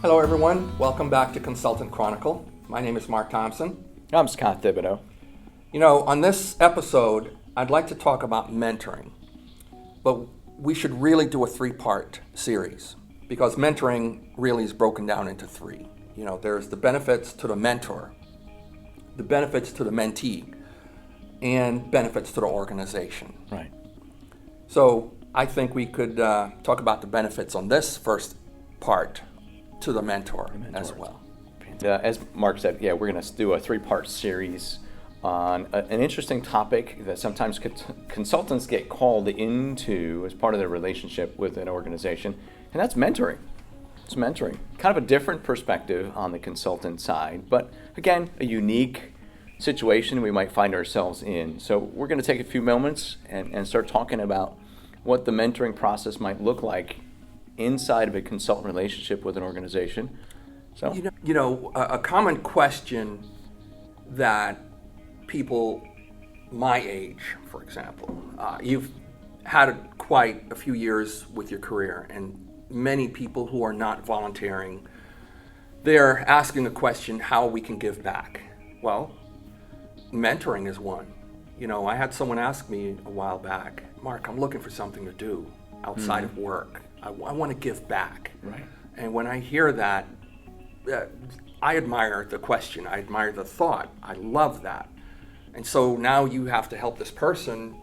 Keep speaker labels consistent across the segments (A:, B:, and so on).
A: Hello everyone, welcome back to Consultant Chronicle. My name is Mark Thompson.
B: I'm Scott Thibodeau.
A: On this episode, I'd like to talk about mentoring, but we should really do a three-part series because mentoring really is broken down into three. There's the benefits to the mentor, the benefits to the mentee, and benefits to the organization.
B: Right.
A: So I think we could talk about the benefits on this first part to the mentor as well.
B: As Mark said, we're going to do a three-part series on an interesting topic that sometimes consultants get called into as part of their relationship with an organization, and that's mentoring. It's mentoring. Kind of a different perspective on the consultant side, but again, a unique situation we might find ourselves in. So we're going to take a few moments and start talking about what the mentoring process might look like inside of a consultant relationship with an organization. So,
A: a common question that people my age, for example, you've had quite a few years with your career, and many people who are not volunteering, they're asking the question how we can give back. Well, mentoring is one. I had someone ask me a while back, Mark, I'm looking for something to do outside of work. I want to give back.
B: Right.
A: And when I hear that, I admire the question. I admire the thought. I love that. And so now you have to help this person.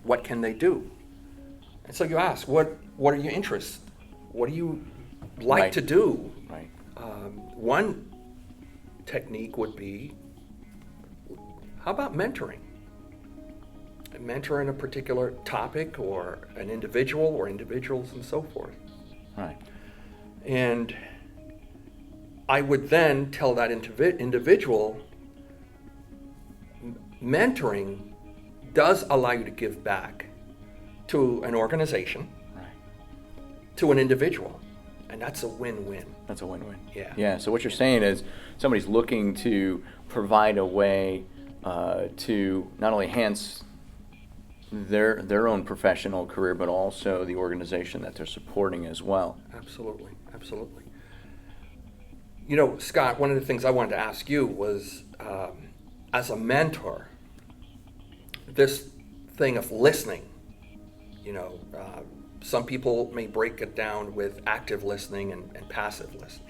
A: What can they do? And so you ask, what are your interests? What do you like to do?
B: Right.
A: One technique would be, how about mentoring? Mentor in a particular topic or an individual or individuals and so forth.
B: Right.
A: And I would then tell that individual, mentoring does allow you to give back to an organization,
B: Right.
A: to an individual, and that's a win-win.
B: That's a win-win.
A: Yeah.
B: Yeah. So what you're saying is somebody's looking to provide a way to not only enhance their own professional career, but also the organization that they're supporting as well.
A: Absolutely. Scott, one of the things I wanted to ask you was, as a mentor, this thing of listening, some people may break it down with active listening and passive listening.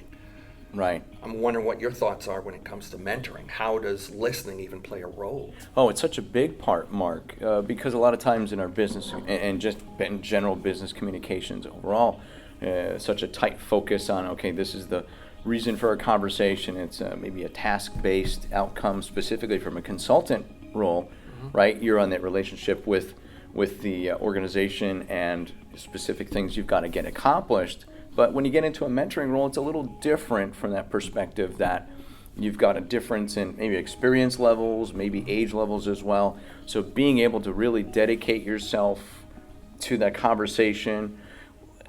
B: Right.
A: I'm wondering what your thoughts are when it comes to mentoring. How does listening even play a role?
B: Oh, it's such a big part, Mark, because a lot of times in our business and just in general business communications overall, such a tight focus on, okay, this is the reason for a conversation. It's maybe a task-based outcome specifically from a consultant role, right? You're on that relationship with the organization and specific things you've got to get accomplished. But when you get into a mentoring role, it's a little different from that perspective that you've got a difference in maybe experience levels, maybe age levels as well. So being able to really dedicate yourself to that conversation,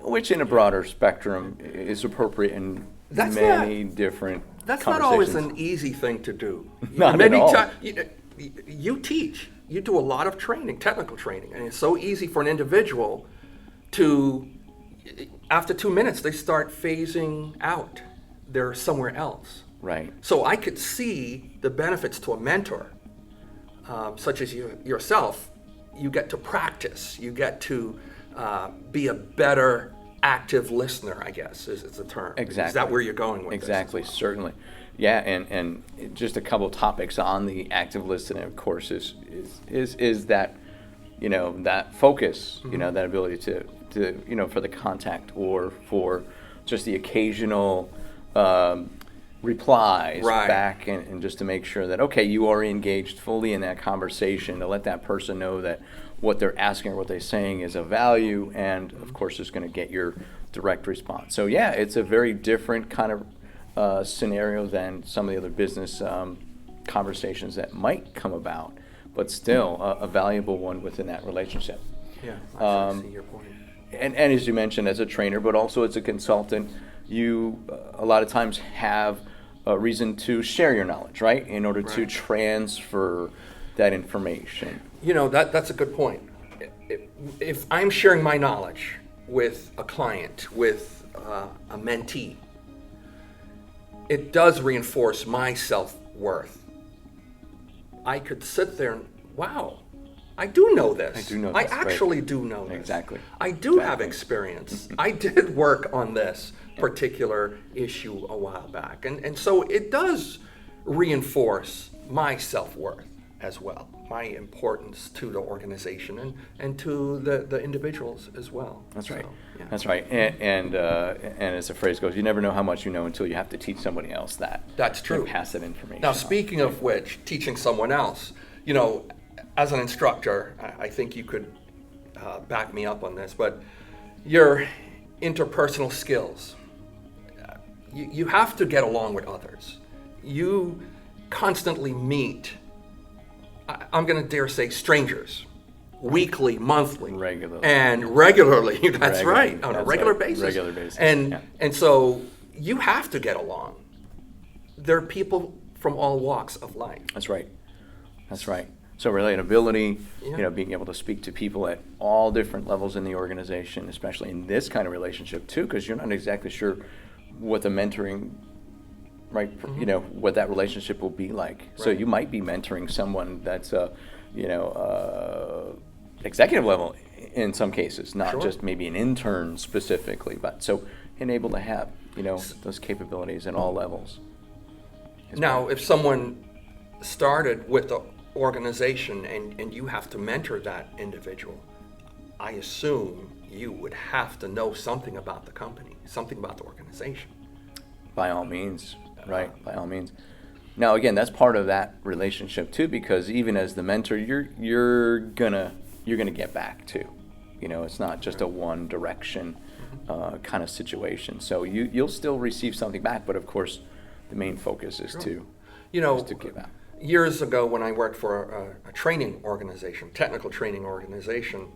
B: which in a broader spectrum is appropriate in many different conversations.
A: That's not always an easy thing to do.
B: Not at all.
A: You teach. You do a lot of training, technical training, and it's so easy for an individual to, after 2 minutes, they start phasing out. They're somewhere else.
B: Right.
A: So I could see the benefits to a mentor, such as yourself. You get to practice. You get to be a better active listener, I guess, is the term.
B: Exactly.
A: Is that where you're going with
B: Exactly,
A: this?
B: certainly. Yeah, and just a couple of topics on the active listening, of course, is that, that focus, that ability to for the contact or for just the occasional replies back and just to make sure that, okay, you are engaged fully in that conversation, to let that person know that what they're asking or what they're saying is of value and, of course, is going to get your direct response. So, yeah, it's a very different kind of scenario than some of the other business conversations that might come about, but still a valuable one within that relationship.
A: Yeah, I see your point.
B: And as you mentioned, as a trainer, but also as a consultant, you a lot of times have a reason to share your knowledge, right? In order to transfer that information.
A: That's a good point. If I'm sharing my knowledge with a client, with a mentee, it does reinforce my self-worth. I could sit there and, wow, I do know this.
B: I do know
A: I
B: this,
A: actually
B: right.
A: do know this.
B: Exactly.
A: I do have
B: Exactly.
A: experience. I did work on this particular issue a while back. And so it does reinforce my self-worth as well, my importance to the organization and to the individuals as well.
B: That's right.
A: So, yeah.
B: That's right. And as the phrase goes, you never know how much you know until you have to teach somebody else that.
A: That's true.
B: And pass that information
A: Now,
B: on.
A: speaking of which, teaching someone else, as an instructor, I think you could back me up on this, but your interpersonal skills, you have to get along with others. You constantly meet, I'm going to dare say, strangers, weekly, monthly.
B: Regularly.
A: And regularly, that's
B: Regularly.
A: right, on a
B: That's
A: regular
B: right.
A: basis.
B: Regular basis,
A: And,
B: yeah.
A: and so you have to get along. There are people from all walks of life.
B: That's right. That's right. So relatability,
A: Yeah.
B: being able to speak to people at all different levels in the organization, especially in this kind of relationship too, because you're not exactly sure what the mentoring, right? What that relationship will be like. So
A: Right.
B: you might be mentoring someone that's, executive level in some cases, not
A: Sure.
B: just maybe an intern specifically, but so and able to have, those capabilities at all levels.
A: Now, if someone started with the organization and you have to mentor that individual, I assume you would have to know something about the company, something about the organization.
B: By all means, right? By all means. Now, again, that's part of that relationship too, because even as the mentor, you're gonna get back too. It's not just a one direction kind of situation. So you'll still receive something back, but of course, the main focus is to give out.
A: Years ago when I worked for a training organization, technical training organization,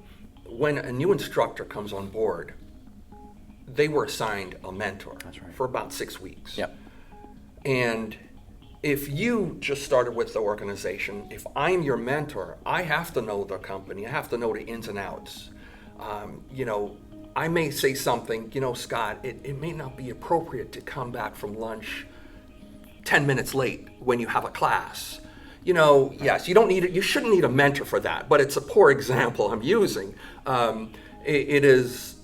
A: when a new instructor comes on board, they were assigned a mentor.
B: That's right.
A: For about 6 weeks.
B: Yep.
A: And if you just started with the organization, if I'm your mentor, I have to know the company. I have to know the ins and outs. I may say something, Scott, it may not be appropriate to come back from lunch 10 minutes late when you have a class. Yes, you shouldn't need a mentor for that, but it's a poor example I'm using. It is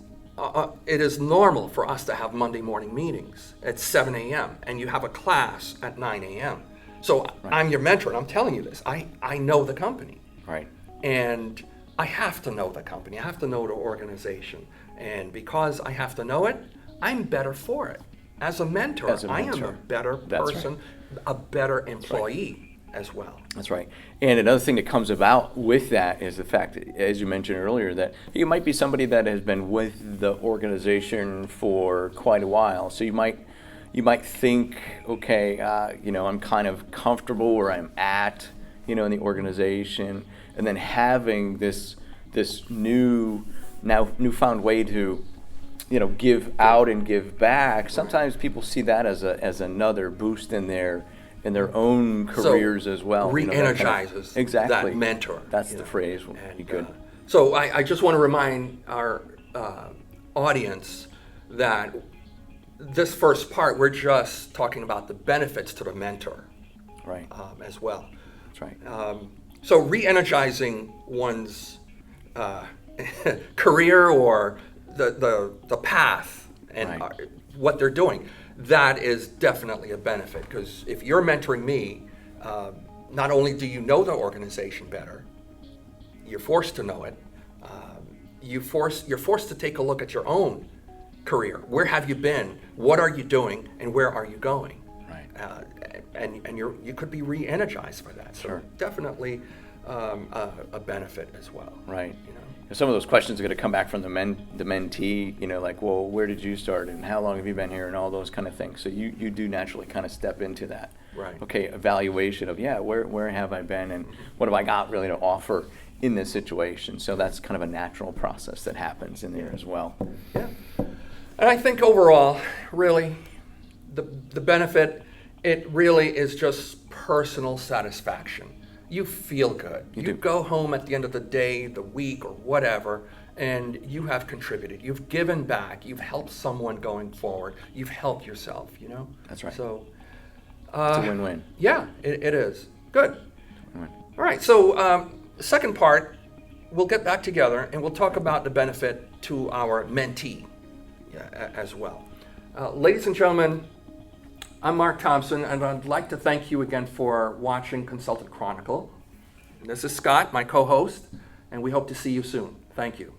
A: normal for us to have Monday morning meetings at 7 a.m. and you have a class at 9 a.m. So
B: Right.
A: I'm your mentor and I'm telling you this. I know the company.
B: Right.
A: And I have to know the company. I have to know the organization. And because I have to know it, I'm better for it. As a mentor, I am a better
B: That's
A: person, a better employee as well.
B: That's right. And another thing that comes about with that is the fact, as you mentioned earlier, that you might be somebody that has been with the organization for quite a while. So you might think, okay, I'm kind of comfortable where I'm at, in the organization, and then having this newfound way to give out and give back. Sometimes people see that as another boost in their own careers as well.
A: Re-energizes
B: exactly.
A: that mentor.
B: That's the phrase. Would be good.
A: So I just want to remind our audience that this first part, we're just talking about the benefits to the mentor.
B: Right.
A: As well.
B: That's right.
A: So re-energizing one's career or the path and
B: Right.
A: what they're doing, that is definitely a benefit, because if you're mentoring me, not only do you know the organization better, you're forced to know it, you're forced to take a look at your own career. Where have you been? What are you doing? And where are you going?
B: Right.
A: And you could be re-energized for that. So
B: Sure.
A: definitely a benefit as well.
B: Right. Some of those questions are going to come back from the mentee, like, well, where did you start and how long have you been here and all those kind of things. So you do naturally kind of step into that.
A: Right.
B: Okay, evaluation of, where have I been and what have I got really to offer in this situation. So that's kind of a natural process that happens in there as well.
A: Yeah. And I think overall, really, the benefit, it really is just personal satisfaction. You feel good.
B: You
A: You
B: do.
A: go home at the end of the day, the week, or whatever, and you have contributed. You've given back. You've helped someone going forward. You've helped yourself,
B: That's right.
A: So
B: It's a win-win.
A: Yeah, it is. Good.
B: Win-win.
A: All right, so second part, we'll get back together and we'll talk about the benefit to our mentee as well. Ladies and gentlemen, I'm Mark Thompson, and I'd like to thank you again for watching Consultant Chronicle. This is Scott, my co-host, and we hope to see you soon. Thank you.